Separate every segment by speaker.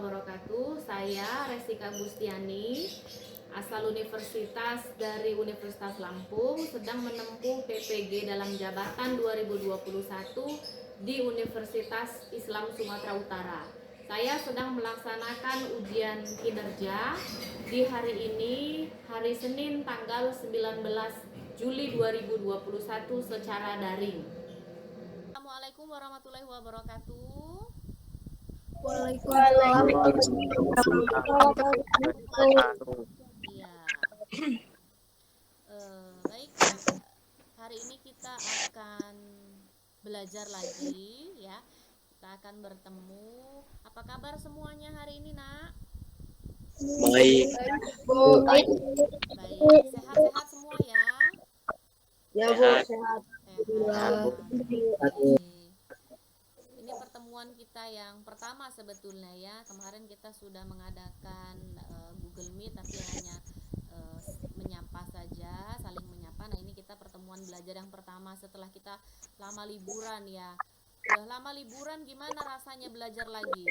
Speaker 1: wabarakatuh. Saya Resika Gustiani, asal Universitas dari Universitas Lampung, sedang menempuh PPG dalam jabatan 2021 di Universitas Islam Sumatera Utara. Saya sedang melaksanakan ujian kinerja di hari ini, hari Senin tanggal 19 Juli 2021 secara daring. Assalamualaikum warahmatullahi wabarakatuh.
Speaker 2: Waalaikumsalam warahmatullahi wabarakatuh.
Speaker 1: Iya. Baik, hari ini kita akan belajar lagi ya. Kita akan bertemu. Apa kabar semuanya hari ini, Nak?
Speaker 2: Baik, Bu.
Speaker 1: Baik, sehat-sehat semua ya?
Speaker 2: Ya, Bu, sehat.
Speaker 1: Sehat. Oke. Ini pertemuan kita yang pertama sebetulnya ya. Kemarin kita sudah mengadakan Google Meet tapi hanya menyapa saja, saling menyapa. Nah, ini kita pertemuan belajar yang pertama setelah kita lama liburan ya. Udah lama liburan, gimana rasanya belajar lagi?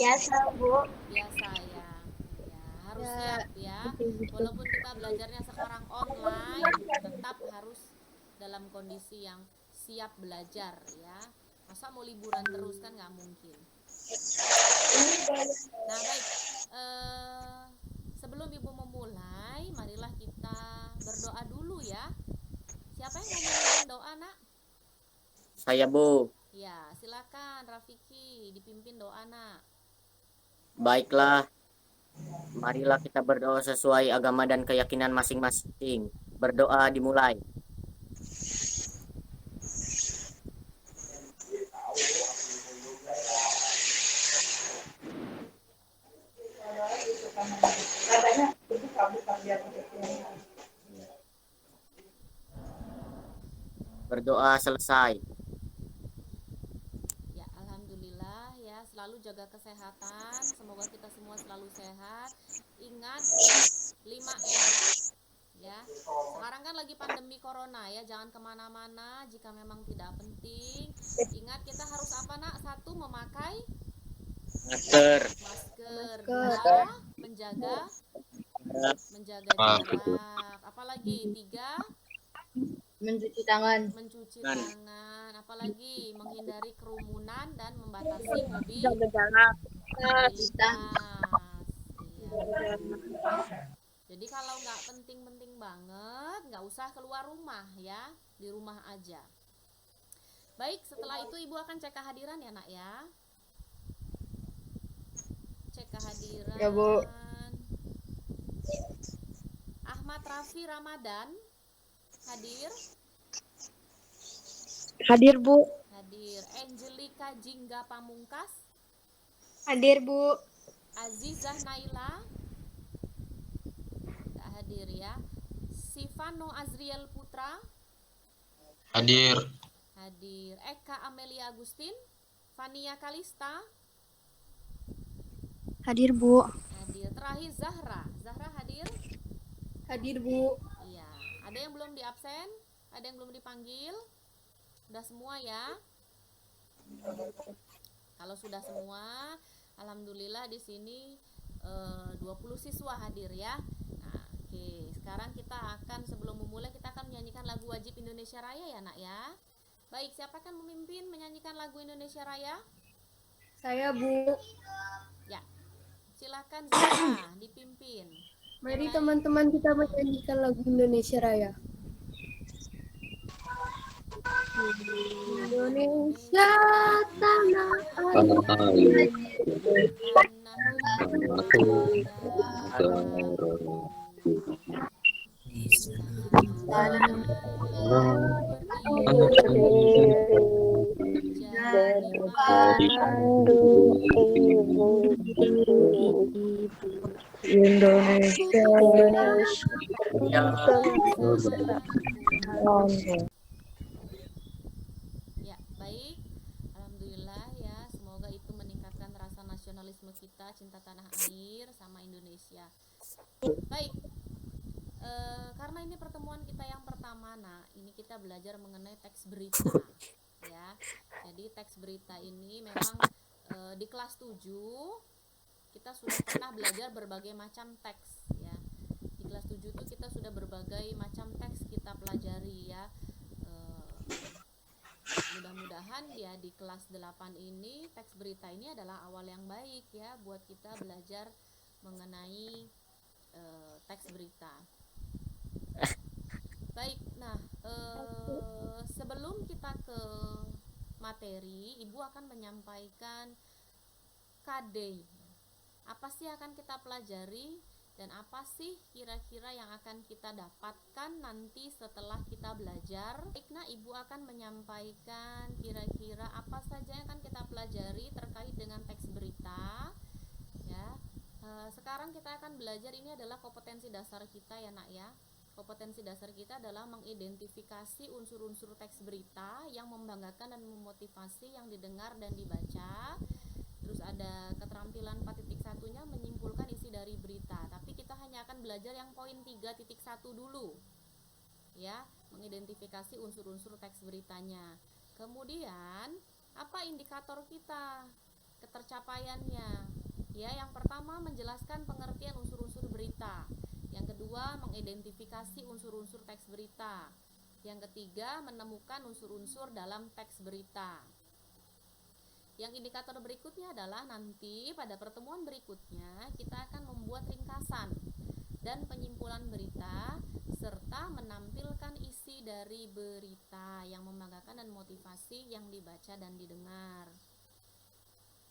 Speaker 2: Biasa, Bu.
Speaker 1: Biasa ya. Ya, harus siap ya. Walaupun kita belajarnya sekarang online, tetap harus dalam kondisi yang siap belajar ya. Masa mau liburan terus kan nggak mungkin. Nah baik, sebelum Ibu memulai, marilah kita berdoa dulu ya. Siapa yang mau memimpin doa, Nak?
Speaker 2: Saya, Bu.
Speaker 1: Ya, silakan Rafiki dipimpin doa, Nak.
Speaker 2: Baiklah, marilah kita berdoa sesuai agama dan keyakinan masing-masing. Berdoa dimulai. Berdoa selesai.
Speaker 1: Ya, alhamdulillah ya, selalu jaga kesehatan. Semoga kita semua selalu sehat. Ingat 5M ya. Sekarang kan lagi pandemi corona ya, jangan kemana-mana jika memang tidak penting. Ingat kita harus apa, Nak? Satu, memakai
Speaker 2: Masker.
Speaker 1: Dua, menjaga jarak. Apalagi tiga,
Speaker 2: Mencuci tangan.
Speaker 1: Apalagi menghindari kerumunan dan membatasi
Speaker 2: Jarak.
Speaker 1: mobilitas. Iya. Jadi kalau nggak penting-penting banget, nggak usah keluar rumah ya, di rumah aja. Baik, setelah itu Ibu akan cek kehadiran ya, Nak ya. Cek kehadiran.
Speaker 2: Ya, Bu.
Speaker 1: Ahmad Rafi Ramadan hadir?
Speaker 3: Hadir, Bu.
Speaker 1: Hadir. Angelika Jingga Pamungkas?
Speaker 3: Hadir, Bu.
Speaker 1: Azizah Naila? Tidak hadir ya. Sifano Azriel Putra?
Speaker 4: Hadir.
Speaker 1: Hadir. Eka Amelia Agustin? Fania Kalista?
Speaker 3: Hadir, Bu.
Speaker 1: Hadir. Terakhir Zahra hadir?
Speaker 3: Hadir, Bu.
Speaker 1: Iya. Ada yang belum di absen? Ada yang belum dipanggil? Sudah semua ya? Kalau sudah semua, alhamdulillah di sini 20 siswa hadir ya. Nah, oke. Sekarang kita akan, sebelum memulai, kita akan menyanyikan lagu wajib Indonesia Raya ya, Nak ya. Baik, siapa akan memimpin menyanyikan lagu Indonesia Raya?
Speaker 3: Saya, Bu.
Speaker 1: Ya. Silakan Zahra dipimpin.
Speaker 3: Mari teman-teman kita menyanyikan lagu Indonesia Raya. Indonesia tanah air. Indonesia.
Speaker 1: Ya, baik. Alhamdulillah ya, semoga itu meningkatkan rasa nasionalisme kita, cinta tanah air sama Indonesia. Baik. Karena ini pertemuan kita yang pertama, nah ini kita belajar mengenai teks berita ya. Jadi teks berita ini memang di kelas 7 kita sudah pernah belajar berbagai macam teks ya. Di kelas 7 itu kita sudah berbagai macam teks kita pelajari ya. Mudah-mudahan ya di kelas 8 ini teks berita ini adalah awal yang baik ya buat kita belajar mengenai teks berita. Baik, nah sebelum kita ke materi, Ibu akan menyampaikan KD. Apa sih akan kita pelajari dan apa sih kira-kira yang akan kita dapatkan nanti setelah kita belajar. Baik, nah Ibu akan menyampaikan kira-kira apa saja yang akan kita pelajari terkait dengan teks berita ya. Sekarang kita akan belajar, ini adalah kompetensi dasar kita ya nak ya. Kompetensi dasar kita adalah mengidentifikasi unsur-unsur teks berita yang membanggakan dan memotivasi yang didengar dan dibaca. Terus ada keterampilan 4.1-nya menyimpulkan isi dari berita. Tapi kita hanya akan belajar yang poin 3.1 dulu. Ya, mengidentifikasi unsur-unsur teks beritanya. Kemudian, apa indikator kita? Ketercapaiannya. Ya, yang pertama menjelaskan pengertian unsur-unsur berita. Yang kedua, mengidentifikasi unsur-unsur teks berita. Yang ketiga, menemukan unsur-unsur dalam teks berita. Yang indikator berikutnya adalah nanti pada pertemuan berikutnya kita akan membuat ringkasan dan penyimpulan berita serta menampilkan isi dari berita yang membanggakan dan motivasi yang dibaca dan didengar.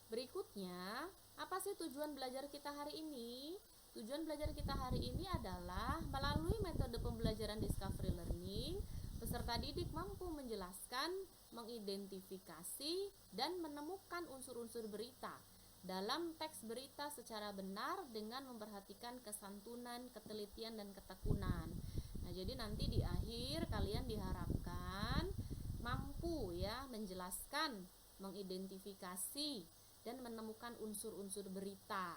Speaker 1: Berikutnya, apa sih tujuan belajar kita hari ini? Tujuan belajar kita hari ini adalah melalui metode pembelajaran discovery learning, peserta didik mampu menjelaskan, mengidentifikasi, dan menemukan unsur-unsur berita dalam teks berita secara benar dengan memperhatikan kesantunan, ketelitian, dan ketekunan. Nah, jadi nanti di akhir kalian diharapkan mampu ya menjelaskan, mengidentifikasi, dan menemukan unsur-unsur berita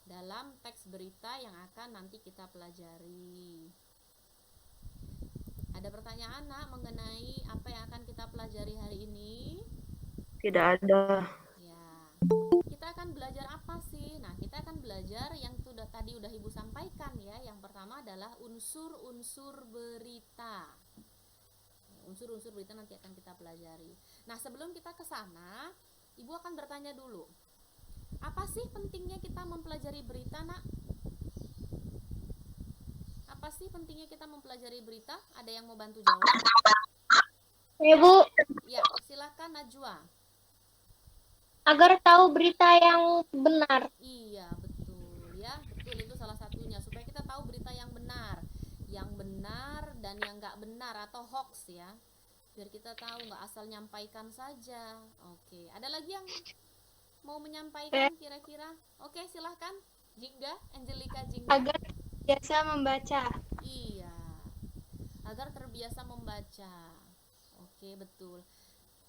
Speaker 1: dalam teks berita yang akan nanti kita pelajari. Ada pertanyaan nak mengenai apa yang akan kita pelajari hari ini?
Speaker 3: Tidak ada.
Speaker 1: Ya. Kita akan belajar apa sih? Nah, kita akan belajar yang tadi udah Ibu sampaikan ya. Yang pertama adalah unsur-unsur berita. Unsur-unsur berita nanti akan kita pelajari. Nah, sebelum kita ke sana, Ibu akan bertanya dulu. Apa sih pentingnya kita mempelajari berita, nak? Apa sih pentingnya kita mempelajari berita? Ada yang mau bantu jawab?
Speaker 5: Ya Bu,
Speaker 1: Ya, silakan Najwa.
Speaker 5: agar tahu berita yang benar.
Speaker 1: Iya, betul ya. Betul, itu salah satunya supaya kita tahu berita yang benar. Yang benar dan yang nggak benar atau hoax ya. Biar kita tahu, nggak asal nyampaikan saja. Oke, ada lagi yang mau menyampaikan kira-kira? Oke, silahkan. Jingga, Angelica Jingga.
Speaker 5: Agar biasa membaca.
Speaker 1: Iya, agar terbiasa membaca. Oke, betul.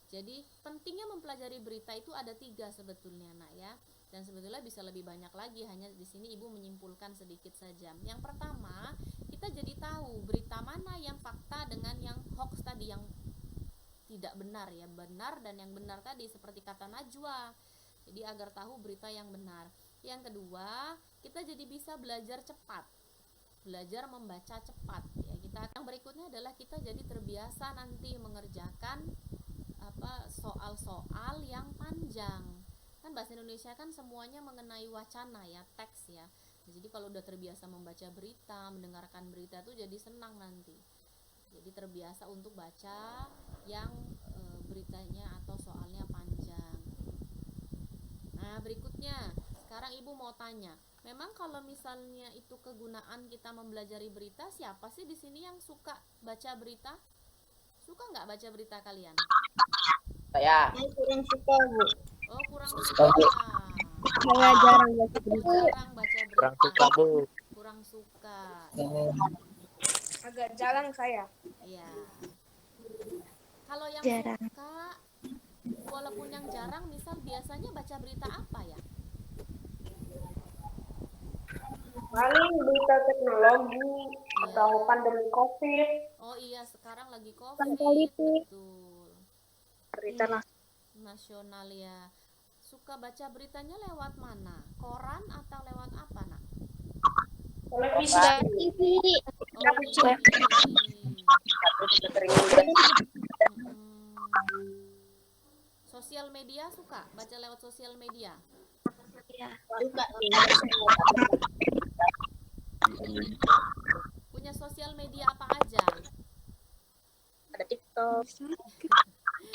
Speaker 1: Jadi pentingnya mempelajari berita itu ada 3 sebetulnya nak ya. Dan sebetulnya bisa lebih banyak lagi, hanya di sini Ibu menyimpulkan sedikit saja. Yang pertama, kita jadi tahu berita mana yang fakta dengan yang hoax tadi, yang tidak benar ya. Benar dan yang benar tadi seperti kata Najwa. Jadi agar tahu berita yang benar. Yang kedua, kita jadi bisa belajar cepat. Belajar membaca cepat ya. Yang berikutnya adalah kita jadi terbiasa nanti mengerjakan soal-soal yang panjang. Kan bahasa Indonesia kan semuanya mengenai wacana ya, teks ya. Jadi kalau udah terbiasa membaca berita, mendengarkan berita tuh jadi senang nanti. Jadi terbiasa untuk baca yang beritanya atau soalnya panjang. Nah, berikutnya, sekarang Ibu mau tanya, memang kalau misalnya itu kegunaan kita mempelajari berita, siapa sih di sini yang suka baca berita? Suka nggak baca berita kalian?
Speaker 2: Saya
Speaker 5: Kurang suka Bu.
Speaker 1: Oh, kurang suka.
Speaker 3: Saya jarang baca berita.
Speaker 1: Jarang baca berita.
Speaker 2: kurang suka Bu.
Speaker 1: Kurang suka.
Speaker 3: Agak jarang saya.
Speaker 1: Iya. Kalau yang
Speaker 5: Jarang.
Speaker 1: suka, walaupun yang jarang, misal biasanya baca berita apa ya?
Speaker 3: Paling berita teknologi atau pandemi COVID,
Speaker 1: Oh iya, sekarang lagi
Speaker 5: Tentang
Speaker 1: COVID.
Speaker 5: politik.
Speaker 1: Betul.
Speaker 3: berita nasional.
Speaker 1: nasional ya. Suka baca beritanya lewat mana? Koran atau lewat apa, Nak?
Speaker 5: Televisi. TV.
Speaker 1: Oh, TV. Sosial media suka? Baca lewat sosial media? Punya sosial media apa aja?
Speaker 5: Ada TikTok.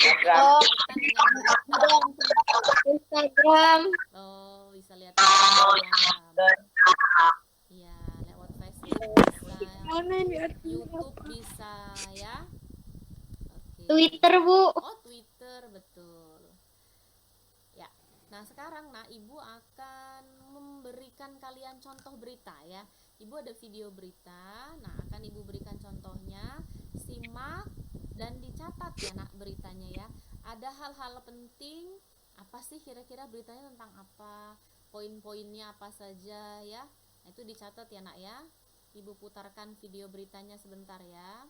Speaker 1: Kaitan dengan berita.
Speaker 5: Instagram.
Speaker 1: Oh, bisa lihat Instagram. Iya, lewat Facebook bisa, YouTube bisa ya. Oke.
Speaker 5: Twitter, Bu.
Speaker 1: Oh, Twitter, betul. Ya. Nah, sekarang Ibu akan memberikan kalian contoh berita ya. Ibu ada video berita. Nah, akan Ibu berikan contohnya. Simak dan dicatat ya, beritanya ya. Ada hal-hal penting, apa sih kira-kira beritanya tentang apa? Poin-poinnya apa saja ya. Nah, itu dicatat ya, ya. Ibu putarkan video beritanya sebentar ya.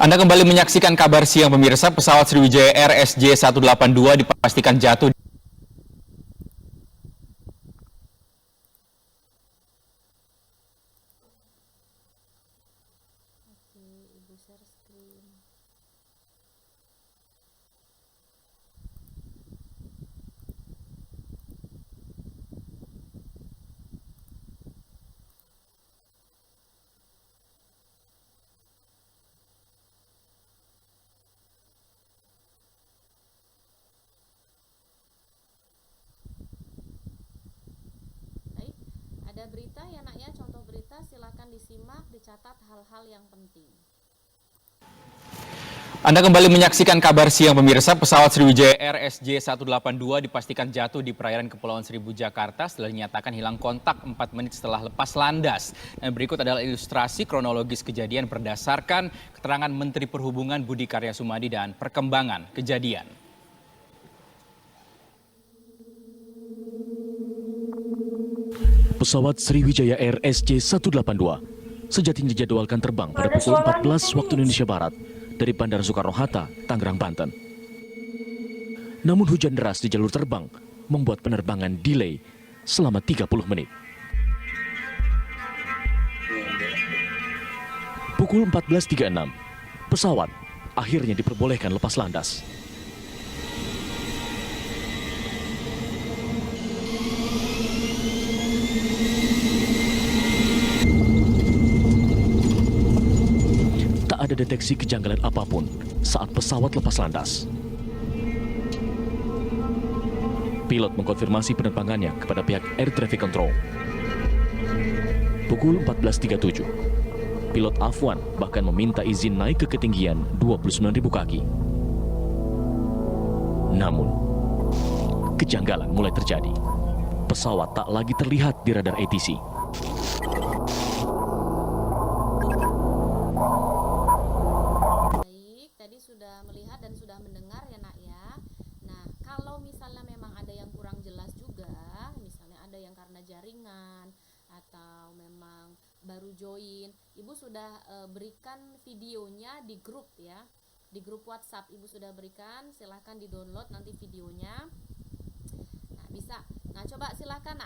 Speaker 6: Anda kembali menyaksikan kabar siang pemirsa. Pesawat Sriwijaya Air SJ182 dipastikan jatuh.
Speaker 1: Oke, Ibu share screen. Baik, ada berita ya ya, contoh berita silakan disimak, dicatat hal-hal yang penting.
Speaker 6: Anda kembali menyaksikan kabar siang pemirsa. Pesawat Sriwijaya Air SJ182 dipastikan jatuh di perairan Kepulauan Seribu Jakarta setelah dinyatakan hilang kontak 4 menit setelah lepas landas. Dan berikut adalah ilustrasi kronologis kejadian berdasarkan keterangan Menteri Perhubungan Budi Karya Sumadi dan perkembangan kejadian.
Speaker 7: Pesawat Sriwijaya Air SJ182 sejatinya dijadwalkan terbang pada pukul 14 waktu Indonesia Barat dari Bandara Soekarno-Hatta, Tangerang, Banten. Namun hujan deras di jalur terbang membuat penerbangan delay selama 30 menit. Pukul 14.36, pesawat akhirnya diperbolehkan lepas landas. Tak ada deteksi kejanggalan apapun saat pesawat lepas landas. Pilot mengkonfirmasi penerbangannya kepada pihak Air Traffic Control. Pukul 14.37, pilot Afwan bahkan meminta izin naik ke ketinggian 29.000 kaki. Namun, kejanggalan mulai terjadi. Pesawat tak lagi terlihat di radar ATC.
Speaker 1: Baik, tadi sudah melihat dan sudah mendengar ya ya. Nah, kalau misalnya memang ada yang kurang jelas juga, misalnya ada yang karena jaringan atau memang baru join, Ibu sudah berikan videonya di grup ya. Di grup WhatsApp Ibu sudah berikan, silahkan di-download nanti videonya. Nah, bisa. Nah, coba silahkan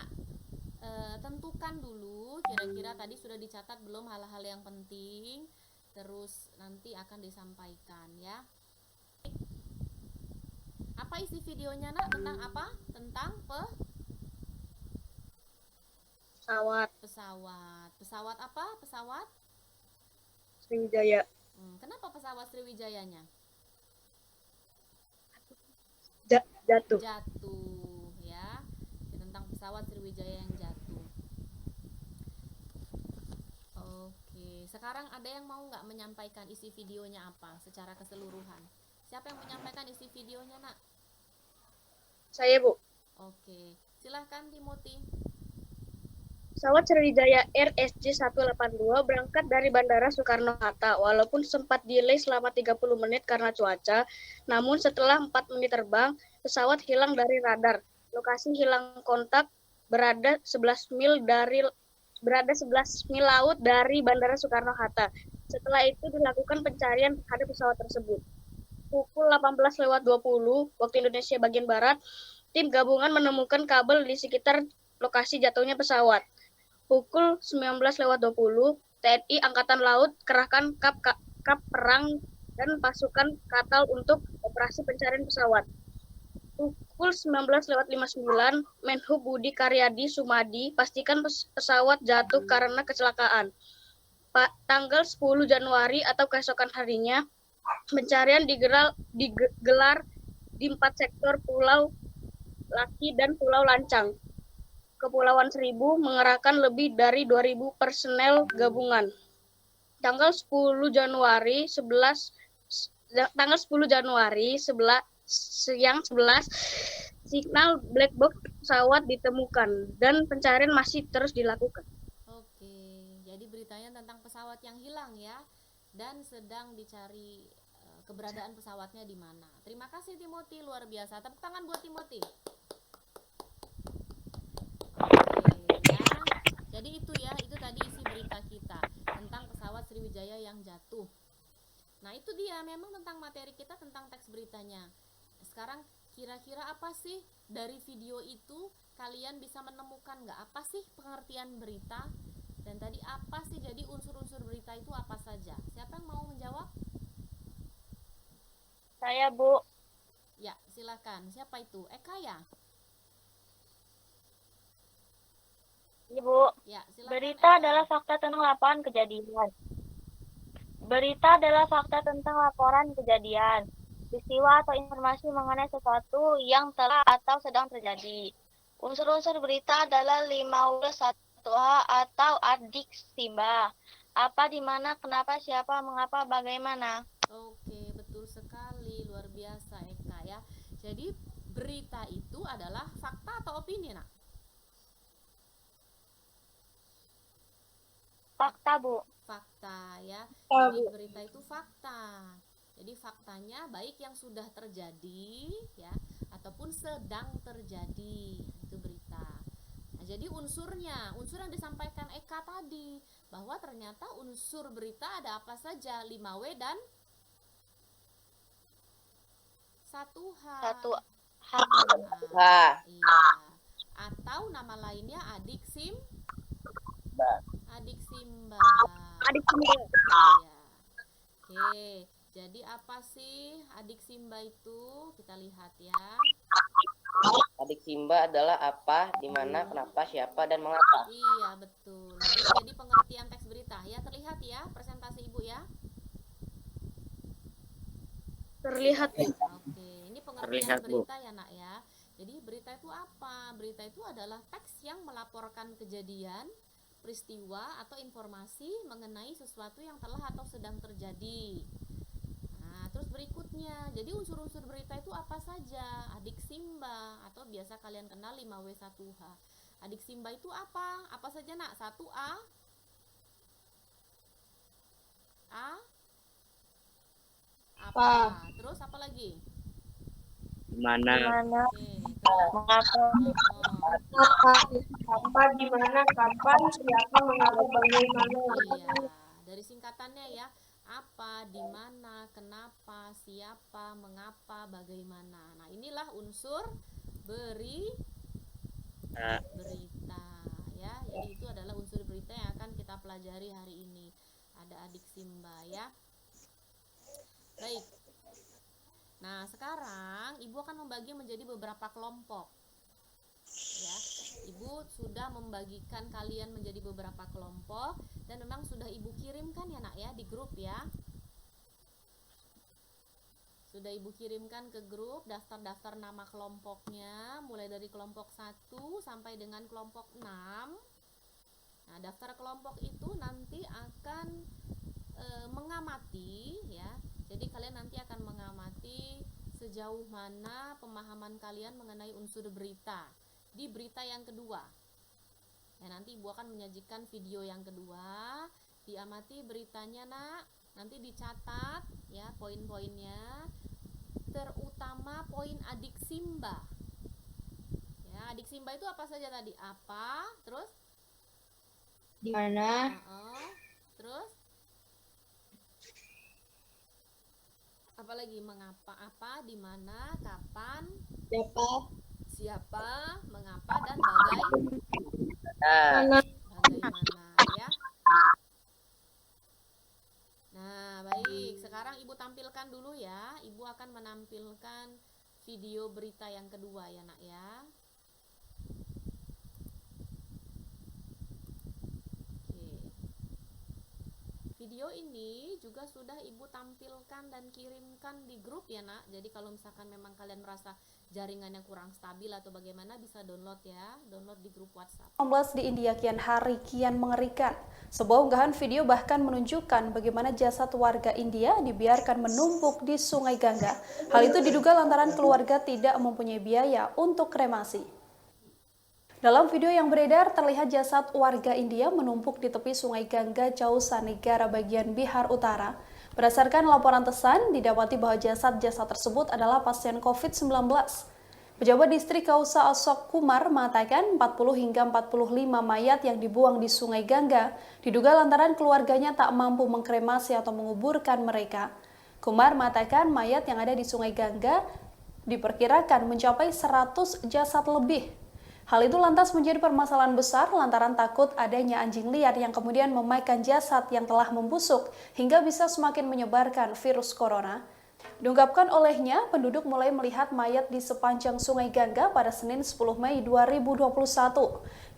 Speaker 1: tentukan dulu kira-kira tadi sudah dicatat belum hal-hal yang penting, terus nanti akan disampaikan ya. Apa isi videonya tentang apa? Tentang pesawat apa? Pesawat
Speaker 5: Sriwijaya.
Speaker 1: Kenapa pesawat Sriwijayanya
Speaker 5: Jatuh.
Speaker 1: jatuh ya? Tentang pesawat Sriwijaya yang jatuh. Oke, sekarang ada yang mau nggak menyampaikan isi videonya apa secara keseluruhan? Siapa yang menyampaikan isi videonya, Nak?
Speaker 5: Saya, Bu.
Speaker 1: Oke, silahkan Timothy.
Speaker 5: Pesawat Sriwijaya Air SJ182 berangkat dari Bandara Soekarno-Hatta. Walaupun sempat delay selama 30 menit karena cuaca, namun setelah 4 menit terbang, pesawat hilang dari radar. Lokasi hilang kontak berada 11 mil laut dari Bandara Soekarno-Hatta. Setelah itu dilakukan pencarian terhadap pesawat tersebut. pukul 18:20 waktu Indonesia bagian Barat, tim gabungan menemukan kabel di sekitar lokasi jatuhnya pesawat. Pukul 19:20, TNI Angkatan Laut kerahkan kap perang dan pasukan Katal untuk operasi pencarian pesawat. Pukul 19:59, Menhub Budi Karyadi Sumadi pastikan pesawat jatuh karena kecelakaan. Tanggal 10 Januari atau keesokan harinya, pencarian digelar di 4 sektor Pulau Laki dan Pulau Lancang. Kepulauan Seribu mengerahkan lebih dari 2.000 personel gabungan. Tanggal 10 Januari siang 11 signal black box pesawat ditemukan dan pencarian masih terus dilakukan.
Speaker 1: Oke, jadi beritanya tentang pesawat yang hilang ya, dan sedang dicari keberadaan pesawatnya di mana. Terima kasih Timothy, luar biasa. Tepuk tangan buat Timothy. Oke ya, jadi itu tadi isi berita kita tentang pesawat Sriwijaya yang jatuh. Nah itu dia, memang tentang materi kita tentang teks beritanya. Sekarang kira-kira apa sih dari video itu kalian bisa menemukan nggak, apa sih pengertian berita, dan tadi apa sih jadi unsur-unsur berita itu apa saja? Siapa yang mau menjawab?
Speaker 5: Saya, Bu.
Speaker 1: Ya silakan, siapa itu? Eka ya?
Speaker 5: Ibu,
Speaker 1: Ya silakan.
Speaker 5: berita
Speaker 1: Eka.
Speaker 5: adalah fakta tentang laporan kejadian. Berita adalah fakta tentang laporan kejadian, peristiwa atau informasi mengenai sesuatu yang telah atau sedang terjadi. Unsur-unsur berita adalah 5W1H atau adik Simba. Apa, di mana, kenapa, siapa, mengapa, bagaimana.
Speaker 1: Oke, betul sekali, luar biasa Eka ya. Jadi berita itu adalah fakta atau opini, Nak?
Speaker 5: Fakta, Bu.
Speaker 1: Fakta ya.
Speaker 3: Fakta,
Speaker 1: Jadi
Speaker 3: Bu.
Speaker 1: berita itu fakta. Jadi faktanya baik yang sudah terjadi ya ataupun sedang terjadi, itu berita. Nah, jadi unsur yang disampaikan Eka tadi, bahwa ternyata unsur berita ada apa saja, 5W dan 1H.
Speaker 5: 1H.
Speaker 2: Wah,
Speaker 1: Iya. Atau nama lainnya adik Simba.
Speaker 5: Adik Simba.
Speaker 1: Iya. Oke, jadi apa sih adik Simba itu? Kita lihat ya.
Speaker 2: adik Simba adalah apa, di mana, kenapa, siapa, dan mengapa.
Speaker 1: Iya, betul. Nah, ini jadi pengertian teks berita. Ya, terlihat ya presentasi Ibu ya.
Speaker 5: Terlihat.
Speaker 1: Oke, ini pengertian
Speaker 4: Terlihat, Bu.
Speaker 1: berita ya, Nak ya. Jadi berita itu apa? Berita itu adalah teks yang melaporkan kejadian, peristiwa atau informasi mengenai sesuatu yang telah atau sedang terjadi. Nah, terus berikutnya, jadi unsur-unsur berita itu apa saja? Adik Simba atau biasa kalian kenal 5W1H. Adik Simba itu apa? Apa saja, Nak? 1A? Apa? Terus apa lagi?
Speaker 4: Mana?
Speaker 1: Oke, terus
Speaker 5: Mengapa?
Speaker 3: Apa, di mana, kapan, siapa, mengapa, bagaimana.
Speaker 1: Iya, dari singkatannya ya. Apa, di mana, kenapa, siapa, mengapa, bagaimana. Nah, inilah unsur berita ya. Jadi itu adalah unsur berita yang akan kita pelajari hari ini. Ada adik Simba ya. Baik. Nah, sekarang Ibu akan membagi menjadi beberapa kelompok. Ya, Ibu sudah membagikan kalian menjadi beberapa kelompok dan memang sudah Ibu kirimkan ya, Nak ya, di grup ya. Sudah Ibu kirimkan ke grup daftar-daftar nama kelompoknya, mulai dari kelompok 1 sampai dengan kelompok 6. Nah, daftar kelompok itu nanti akan mengamati ya. Jadi kalian nanti akan mengamati sejauh mana pemahaman kalian mengenai unsur berita di berita yang kedua. Ya, nanti Ibu akan menyajikan video yang kedua. Diamati beritanya, Nak. Nanti dicatat ya poin-poinnya. Terutama poin adik Simba. Ya, adik Simba itu apa saja tadi? Apa? Terus?
Speaker 3: Di mana,
Speaker 1: Terus? Apalagi mengapa, apa, di mana, kapan, siapa, mengapa, dan
Speaker 2: Nah,
Speaker 1: bagaimana ya. Nah, baik. Sekarang Ibu tampilkan dulu ya. Ibu akan menampilkan video berita yang kedua ya, Nak ya. Oke. Video ini juga sudah Ibu tampilkan dan kirimkan di grup ya, Nak. Jadi kalau misalkan memang kalian merasa jaringannya kurang stabil atau bagaimana, bisa download ya. Download di grup WhatsApp.
Speaker 8: 19 di India kian hari kian mengerikan. Sebuah unggahan video bahkan menunjukkan bagaimana jasad warga India dibiarkan menumpuk di Sungai Gangga. Hal itu diduga lantaran keluarga tidak mempunyai biaya untuk kremasi. Dalam video yang beredar, terlihat jasad warga India menumpuk di tepi Sungai Gangga, Jausa, negara bagian Bihar Utara. Berdasarkan laporan tesan, didapati bahwa jasad-jasad tersebut adalah pasien COVID-19. Pejabat distrik Kausa Ashok Kumar mengatakan 40 hingga 45 mayat yang dibuang di Sungai Gangga diduga lantaran keluarganya tak mampu mengkremasi atau menguburkan mereka. Kumar mengatakan mayat yang ada di Sungai Gangga diperkirakan mencapai 100 jasad lebih. Hal itu lantas menjadi permasalahan besar lantaran takut adanya anjing liar yang kemudian memakan jasad yang telah membusuk hingga bisa semakin menyebarkan virus corona. Diungkapkan olehnya, penduduk mulai melihat mayat di sepanjang Sungai Gangga pada Senin 10 Mei 2021.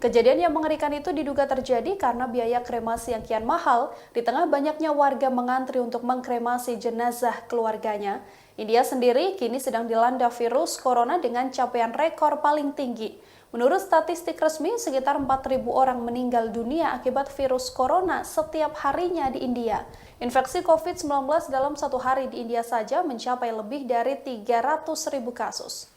Speaker 8: Kejadian yang mengerikan itu diduga terjadi karena biaya kremasi yang kian mahal di tengah banyaknya warga mengantri untuk mengkremasi jenazah keluarganya. India sendiri kini sedang dilanda virus corona dengan capaian rekor paling tinggi. Menurut statistik resmi, sekitar 4.000 orang meninggal dunia akibat virus corona setiap harinya di India. Infeksi COVID-19 dalam satu hari di India saja mencapai lebih dari 300.000 kasus.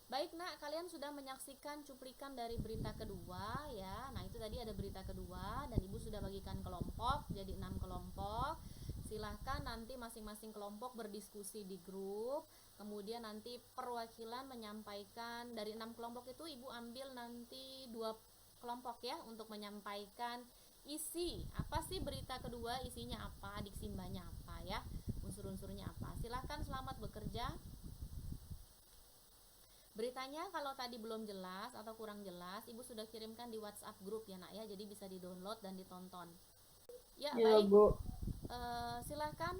Speaker 1: Baik Nak, kalian sudah menyaksikan cuplikan dari berita kedua ya. Nah itu tadi ada berita kedua dan Ibu sudah bagikan kelompok, jadi 6 kelompok. Silahkan nanti masing-masing kelompok berdiskusi di grup. Kemudian nanti perwakilan menyampaikan dari 6 kelompok itu Ibu ambil nanti 2 kelompok ya untuk menyampaikan isi. Apa sih berita kedua, isinya apa, diksi mbaknya apa ya, unsur-unsurnya apa. Silahkan, selamat bekerja. Beritanya kalau tadi belum jelas atau kurang jelas, Ibu sudah kirimkan di WhatsApp grup ya Nak ya, jadi bisa di-download dan ditonton. Ya, baik.
Speaker 5: Bu.
Speaker 1: Silahkan,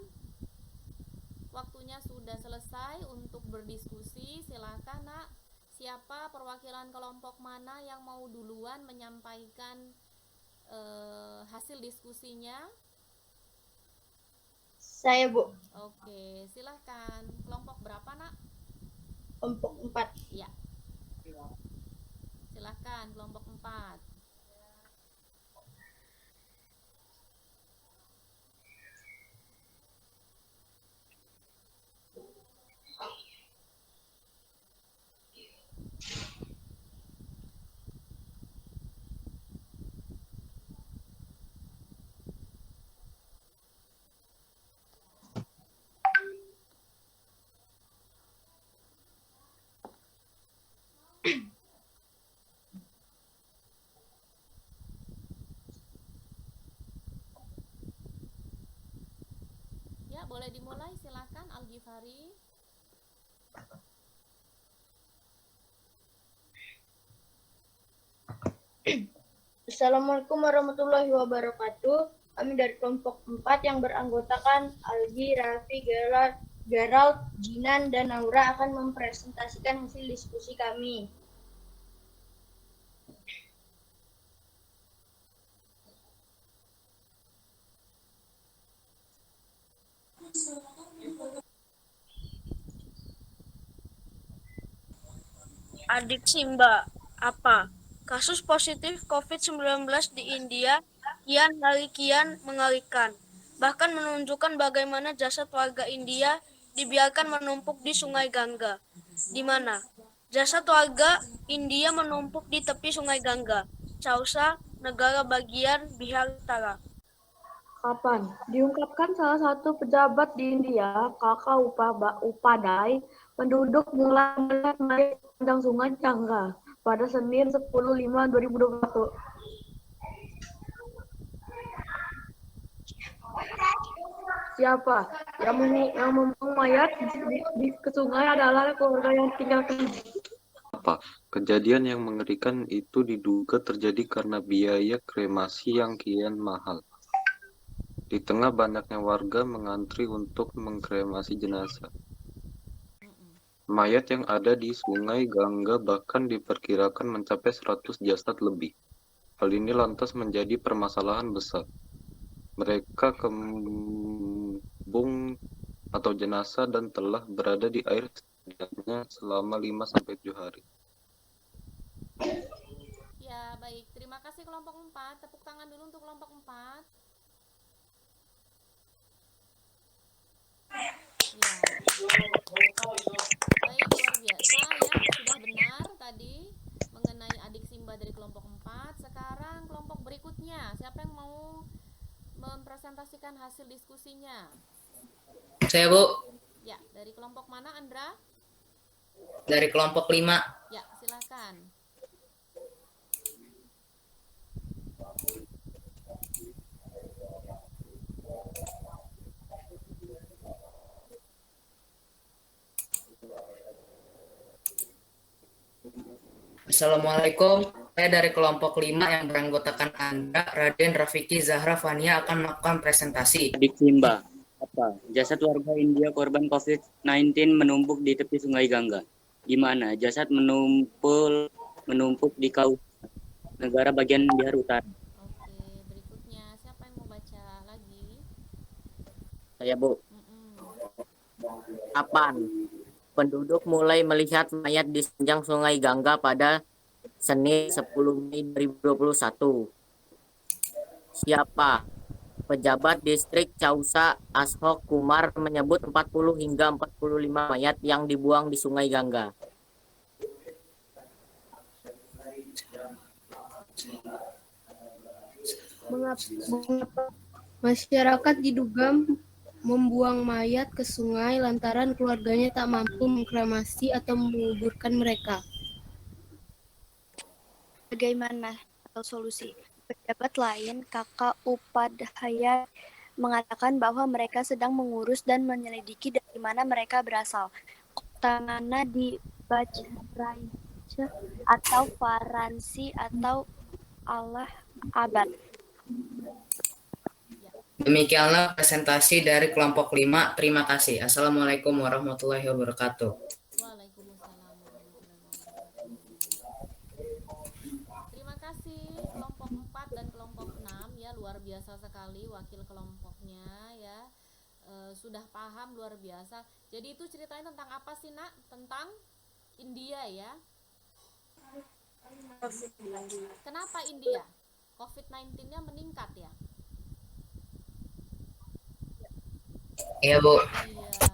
Speaker 1: waktunya sudah selesai untuk berdiskusi. Silahkan Nak, siapa perwakilan kelompok mana yang mau duluan menyampaikan hasil diskusinya?
Speaker 5: Saya, Bu.
Speaker 1: Oke, silahkan. Kelompok berapa Nak?
Speaker 5: Kelompok 4.
Speaker 1: Ya. Silahkan, kelompok 4. Ya, boleh dimulai, silakan Al-Ghifari.
Speaker 5: Assalamualaikum warahmatullahi wabarakatuh. Kami dari kelompok 4 yang beranggotakan Algi, Raffi, Gerald, Jinan, dan Naura akan mempresentasikan hasil diskusi kami. Adik Simba. Apa? Kasus positif COVID-19 di India kian hari kian mengerikan. Bahkan menunjukkan bagaimana jasad warga India dibiarkan menumpuk di Sungai Gangga. Di mana? Jasad warga India menumpuk di tepi Sungai Gangga, Chausa, negara bagian Bihar Utara.
Speaker 9: Kapan? Diungkapkan salah satu pejabat di India, Kakak Upadai, penduduk mulai melihat mayat di sepanjang Sungai Gangga pada Senin 10/5/2021. Siapa yang membuang mayat ke sungai adalah keluarga yang tinggal di
Speaker 10: Kejadian yang mengerikan itu diduga terjadi karena biaya kremasi yang kian mahal. Di tengah banyaknya warga mengantri untuk mengkremasi jenazah. Mayat yang ada di Sungai Gangga bahkan diperkirakan mencapai 100 jasad lebih. Hal ini lantas menjadi permasalahan besar. Mereka kembung atau jenazah dan telah berada di air setidaknya selama 5-7 hari.
Speaker 1: Ya, baik. Terima kasih kelompok 4. Tepuk tangan dulu untuk kelompok 4. Ya. Baik, luar biasa ya. Sudah benar tadi mengenai adik Simba dari kelompok 4. Sekarang kelompok berikutnya. Siapa yang mau mempresentasikan hasil diskusinya?
Speaker 11: Saya, Bu.
Speaker 1: Ya, dari kelompok mana, Andra?
Speaker 11: Dari kelompok 5.
Speaker 1: Ya, silakan.
Speaker 11: Assalamualaikum. Saya dari kelompok 5 yang beranggotakan Andra, Raden, Rafiki, Zahra, Fania akan melakukan presentasi.
Speaker 4: Adik Simba, apa? Jasad warga India korban COVID-19 menumpuk di tepi Sungai Gangga. Di mana jasad menumpuk di negara bagian Bihar Utara.
Speaker 1: Oke, berikutnya siapa yang mau baca lagi?
Speaker 2: Saya, Bu. Kapan? Penduduk mulai melihat mayat di sepanjang Sungai Gangga pada Senin 10 Mei 2021. Siapa? Pejabat distrik Chausa Ashok Kumar menyebut 40 hingga 45 mayat yang dibuang di Sungai Gangga.
Speaker 3: Mengapa masyarakat diduga membuang mayat ke sungai lantaran keluarganya tak mampu mengkremasi atau menguburkan mereka?
Speaker 12: Bagaimana atau solusi? Pejabat lain, Kakak Upadhyaya, mengatakan bahwa mereka sedang mengurus dan menyelidiki dari mana mereka berasal. Kota mana di Bajraja atau Varanasi atau Allahabad.
Speaker 11: Demikianlah presentasi dari kelompok 5. Terima kasih. Assalamualaikum warahmatullahi wabarakatuh.
Speaker 1: Waalaikumsalam warahmatullahi wabarakatuh. Terima kasih kelompok 4 dan kelompok 6 ya, luar biasa sekali wakil kelompoknya ya. Sudah paham, luar biasa. Jadi itu ceritanya tentang apa sih, Nak? Tentang India ya. Kenapa India? COVID-19-nya meningkat ya?
Speaker 11: Iya, Bu.
Speaker 1: Iya.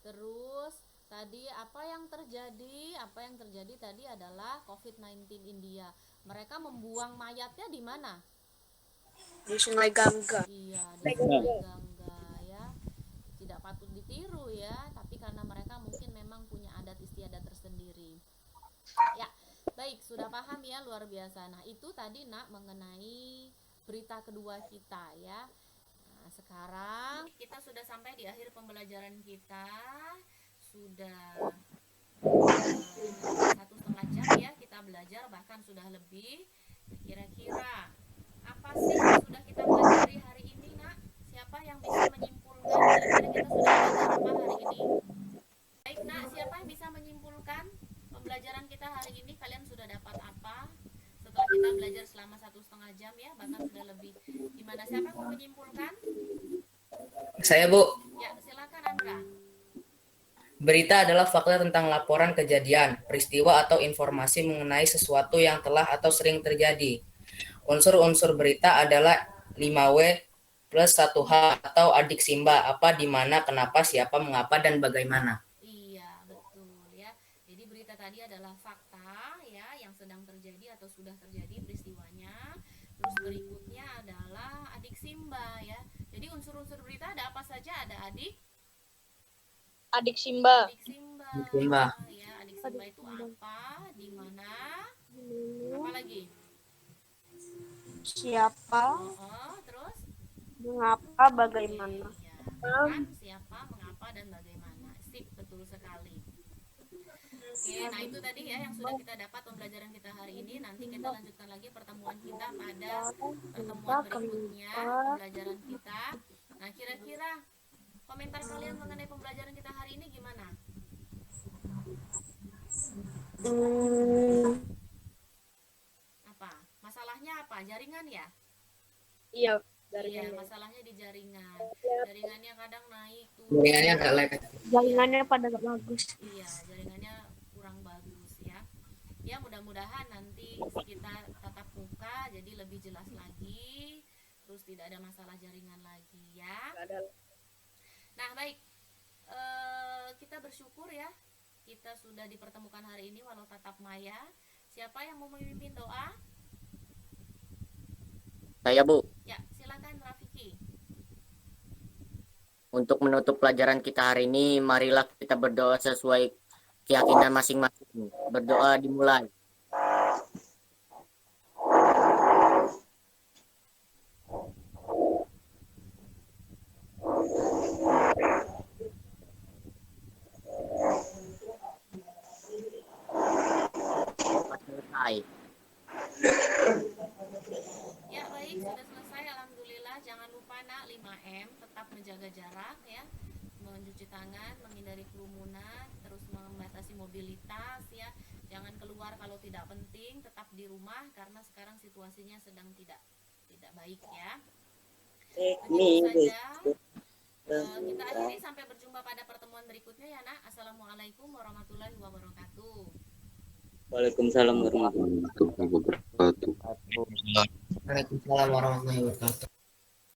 Speaker 1: Terus tadi apa yang terjadi? Apa yang terjadi tadi adalah COVID-19 India. Mereka membuang mayatnya di mana?
Speaker 5: Di Sungai Gangga.
Speaker 1: Iya, di Sungai Gangga ya. Tidak patut ditiru ya, tapi karena mereka mungkin memang punya adat istiadat tersendiri. Ya, baik, sudah paham ya, luar biasa. Nah, itu tadi Nak mengenai berita kedua kita ya. Nah, sekarang kita sudah sampai di akhir pembelajaran kita. Sudah 1,5 jam ya kita belajar, bahkan sudah lebih. Kira-kira apa sih yang sudah kita pelajari hari ini, Nak? Siapa yang bisa menyimpulkan kira-kira kita sudah belajar apa hari ini? Baik, Nak, siapa yang bisa menyimpulkan pembelajaran kita hari ini? Kalian sudah dapat apa setelah kita belajar selama 1,5 jam ya, bahkan sudah lebih. Gimana, siapa yang mau menyimpulkan?
Speaker 11: Saya, Bu.
Speaker 1: Ya, silakan Andra.
Speaker 11: Berita adalah fakta tentang laporan kejadian, peristiwa, atau informasi mengenai sesuatu yang telah atau sering terjadi. Unsur-unsur berita adalah 5W plus 1H atau adik Simba, apa, di mana, kenapa, siapa, mengapa, dan bagaimana.
Speaker 1: Iya, betul ya. Jadi berita tadi adalah fakta ya yang sedang terjadi atau sudah terjadi peristiwanya. Terus berikutnya adalah adik Simba ya. Jadi unsur-unsur berita ada apa saja? Ada adik
Speaker 5: Simba.
Speaker 11: Simba.
Speaker 1: Ya, adik Simba itu apa, di mana, apa lagi?
Speaker 12: Siapa,
Speaker 1: Terus
Speaker 12: mengapa, bagaimana.
Speaker 1: ya, kan? Siapa, mengapa, dan bagaimana. Sip, betul sekali. Oke, nah itu tadi ya yang sudah kita dapat pembelajaran kita hari ini. Nanti kita lanjutkan lagi pertemuan kita pada pertemuan berikutnya, pembelajaran kita. Nah, kira-kira komentar kalian mengenai pembelajaran kita hari ini gimana? Apa? Masalahnya apa? Jaringan ya?
Speaker 5: Iya,
Speaker 1: Iya, masalahnya di jaringan. Jaringannya kadang naik turun.
Speaker 11: Jaringannya agak lag.
Speaker 12: Jaringannya pada gak bagus.
Speaker 1: Iya, jaringannya kurang bagus ya. Ya, mudah-mudahan nanti kita tatap muka jadi lebih jelas lagi. Terus tidak ada masalah jaringan lagi ya. Nah, baik. Kita bersyukur ya. Kita sudah dipertemukan hari ini walau tatap maya. Siapa yang mau memimpin doa?
Speaker 2: Saya, Bu.
Speaker 1: Ya, silakan Rafiki.
Speaker 2: Untuk menutup pelajaran kita hari ini, marilah kita berdoa sesuai keyakinan masing-masing. Berdoa dimulai. Selesai.
Speaker 1: Ya, baik, sudah selesai. Alhamdulillah. Jangan lupa nak 5M, tetap menjaga jarak ya. Mencuci tangan, menghindari kerumunan, terus membatasi mobilitas ya. Jangan keluar kalau tidak penting, tetap di rumah karena sekarang situasinya sedang tidak baik ya. Begitu saja. Kita akhiri sampai berjumpa pada pertemuan berikutnya ya nak. Assalamualaikum warahmatullahi wabarakatuh.
Speaker 4: Waalaikumsalam warahmatullahi wabarakatuh.
Speaker 11: Waalaikumsalam warahmatullahi wabarakatuh.